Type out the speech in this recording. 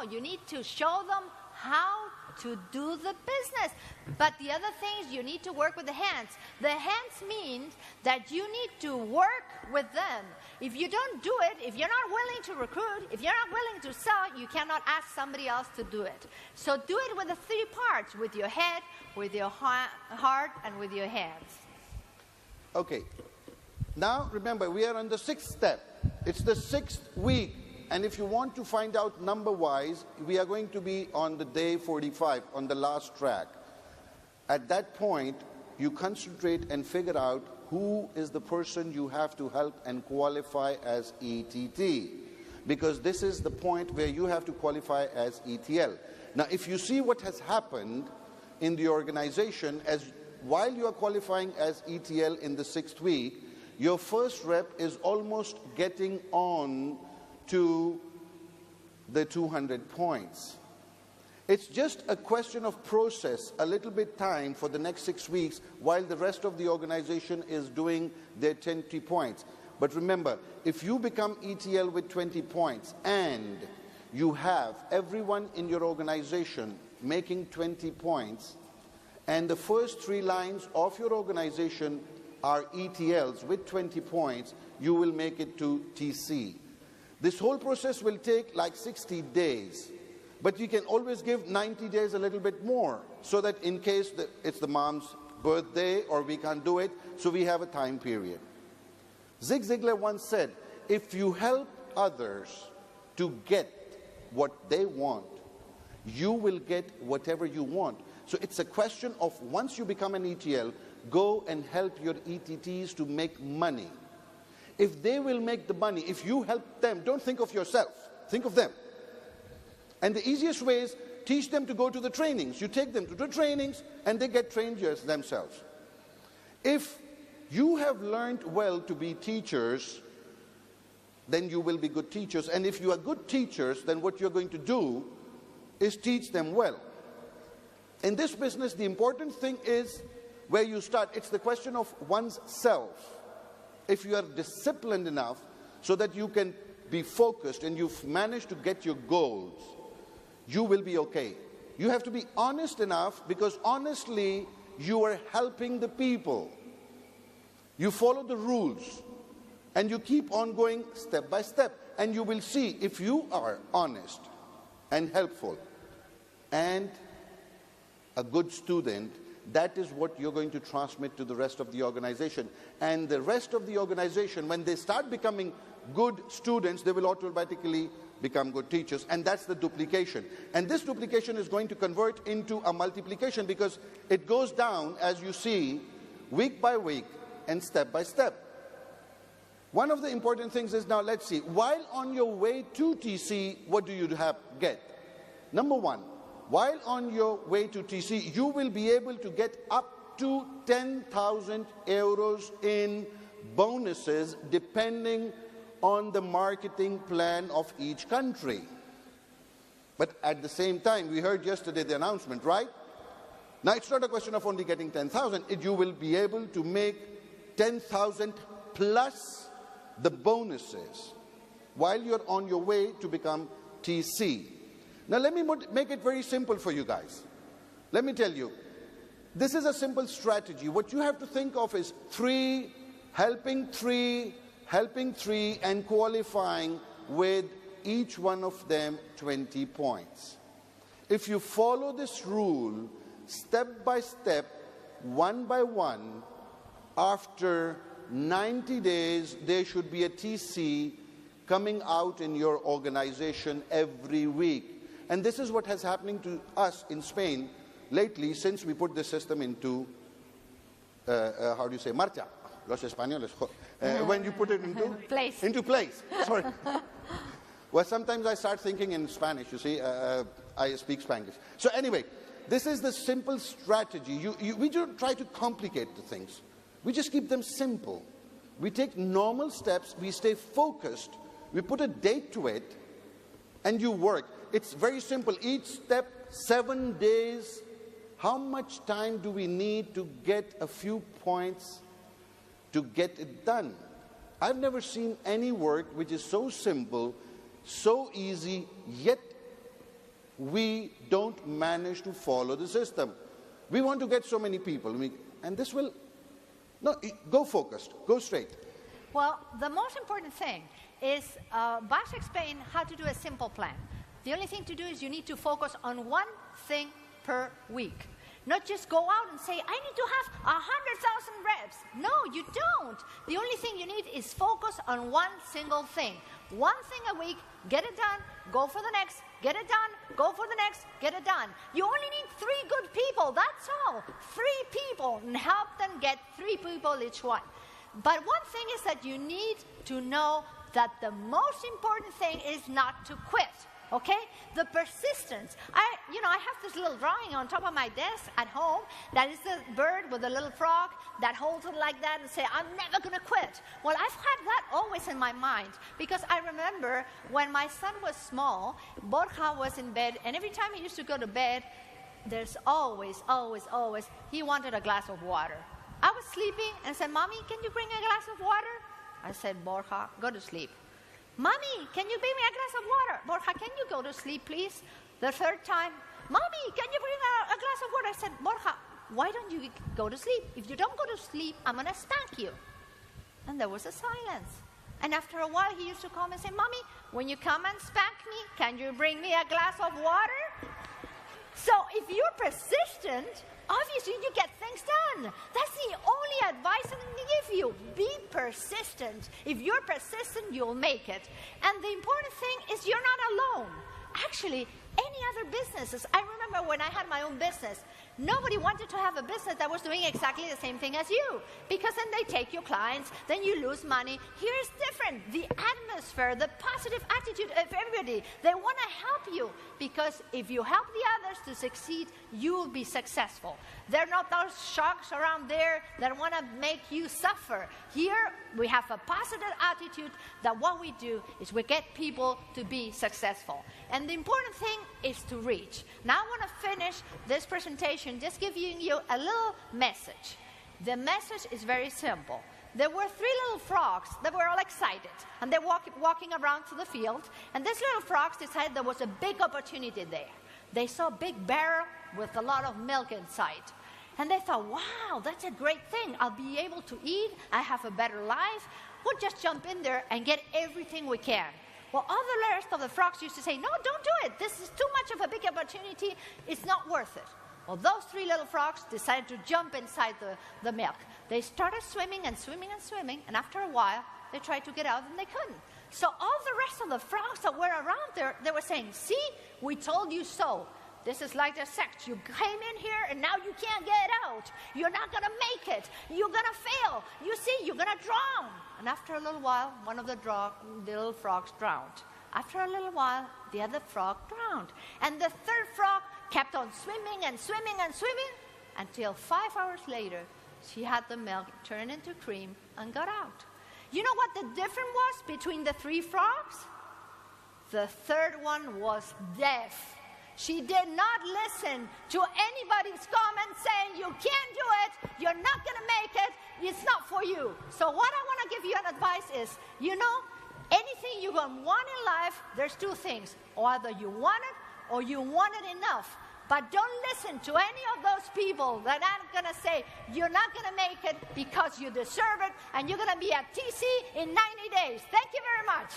know. You need to show them how to do the business. But the other thing is you need to work with the hands. The hands means that you need to work with them. If you don't do it, if you're not willing to recruit, if you're not willing to sell, you cannot ask somebody else to do it. So do it with the three parts, with your head, with your heart, and with your hands. Okay. Now, remember, we are on the 6th step. It's the 6th week. And if you want to find out number-wise, we are going to be on the day 45, on the last track. At that point, you concentrate and figure out who is the person you have to help and qualify as ETT. Because this is the point where you have to qualify as ETL. Now, if you see what has happened in the organization, while you are qualifying as ETL in the 6th week, your first rep is almost getting on to the 200 points. It's just a question of process, a little bit time for the next 6 weeks while the rest of the organization is doing their 20 points. But remember, if you become ETL with 20 points and you have everyone in your organization making 20 points and the first 3 lines of your organization are ETLs with 20 points, you will make it to TC. This whole process will take like 60 days, but you can always give 90 days a little bit more, so that in case it's the mom's birthday or we can't do it, so we have a time period. Zig Ziglar once said, if you help others to get what they want, you will get whatever you want. So it's a question of once you become an ETL, go and help your ETTs to make money. If they will make the money, if you help them, don't think of yourself, think of them. And the easiest way is teach them to go to the trainings. You take them to the trainings and they get trained themselves. If you have learned well to be teachers, then you will be good teachers. And if you are good teachers, then what you're going to do is teach them well. In this business, the important thing is where you start. It's the question of one's self. If you are disciplined enough so that you can be focused and you've managed to get your goals, you will be okay. You have to be honest enough, because honestly, you are helping the people. You follow the rules and you keep on going step by step, and you will see if you are honest and helpful and a good student, that is what you're going to transmit to the rest of the organization. And the rest of the organization, when they start becoming good students, they will automatically become good teachers. And that's the duplication. And this duplication is going to convert into a multiplication, because it goes down, as you see, week by week and step by step. One of the important things is, now let's see, while on your way to TC, what do you get? Number one, while on your way to TC, you will be able to get up to 10,000 euros in bonuses depending on the marketing plan of each country. But at the same time, we heard yesterday the announcement, right? Now, it's not a question of only getting 10,000. You will be able to make 10,000 plus the bonuses while you're on your way to become TC. Now, let me make it very simple for you guys. Let me tell you, this is a simple strategy. What you have to think of is 3, helping 3, and qualifying with each one of them 20 points. If you follow this rule step by step, one by one, after 90 days, there should be a TC coming out in your organization every week. And this is what has happening to us in Spain lately, since we put the system into, how do you say, marcha? Los españoles. When you put it into? Place. Into place, sorry. Well, sometimes I start thinking in Spanish, you see, I speak Spanish. So anyway, this is the simple strategy. We don't try to complicate the things. We just keep them simple. We take normal steps, we stay focused, we put a date to it, and you work. It's very simple. Each step, 7 days. How much time do we need to get a few points to get it done? I've never seen any work which is so simple, so easy, yet we don't manage to follow the system. We want to get so many people, and this will, no, go focused, go straight. Well, the most important thing is, Bosch explained how to do a simple plan. The only thing to do is you need to focus on one thing per week. Not just go out and say, I need to have 100,000 reps. No, you don't. The only thing you need is focus on one single thing. One thing a week, get it done, go for the next, get it done, go for the next, get it done. You only need 3 good people, that's all. 3 people, and help them get 3 people each one. But one thing is that you need to know that the most important thing is not to quit. Okay? The persistence. I have this little drawing on top of my desk at home that is the bird with the little frog that holds it like that and say, I'm never going to quit. Well, I've had that always in my mind because I remember when my son was small, Borja was in bed, and every time he used to go to bed, there's always, he wanted a glass of water. I was sleeping and said, Mommy, can you bring a glass of water? I said, Borja, go to sleep. Mommy, can you bring me a glass of water? Borja, can you go to sleep, please? The 3rd time, Mommy, can you bring a glass of water? I said, Borja, why don't you go to sleep? If you don't go to sleep, I'm going to spank you. And there was a silence. And after a while, he used to come and say, Mommy, when you come and spank me, can you bring me a glass of water? So if you're persistent, obviously you get things done. That's the only advice I can give you. Be persistent. If you're persistent, you'll make it. And the important thing is you're not alone. Actually, any other businesses, I remember when I had my own business, nobody wanted to have a business that was doing exactly the same thing as you, because then they take your clients, then you lose money. Here is different. The atmosphere, the positive attitude of everybody, they want to help you, because if you help the others to succeed, you will be successful. They're not those sharks around there that want to make you suffer. Here, we have a positive attitude that what we do is we get people to be successful. And the important thing is to reach. Now I want to finish this presentation just giving you a little message. The message is very simple. There were 3 little frogs that were all excited, and they're walking around to the field, and these little frogs decided there was a big opportunity there. They saw a big barrel with a lot of milk inside. And they thought, wow, that's a great thing. I'll be able to eat. I have a better life. We'll just jump in there and get everything we can. Well, all the rest of the frogs used to say, no, don't do it. This is too much of a big opportunity. It's not worth it. Well, those 3 little frogs decided to jump inside the milk. They started swimming and swimming and swimming, and after a while, they tried to get out and they couldn't. So all the rest of the frogs that were around there, they were saying, see, we told you so. This is like the sect. You came in here and now you can't get out. You're not going to make it. You're going to fail. You see, you're going to drown. And after a little while, one of the little frogs drowned. After a little while, the other frog drowned. And the 3rd frog kept on swimming and swimming and swimming until 5 hours later, she had the milk turn into cream and got out. You know what the difference was between the 3 frogs? The 3rd one was deaf. She did not listen to anybody's comment saying, you can't do it, you're not going to make it, it's not for you. So what I want to give you an advice is, anything you're going to want in life, there's 2 things. Either you want it or you want it enough. But don't listen to any of those people that are going to say, you're not going to make it because you deserve it, and you're going to be at TC in 90 days. Thank you very much.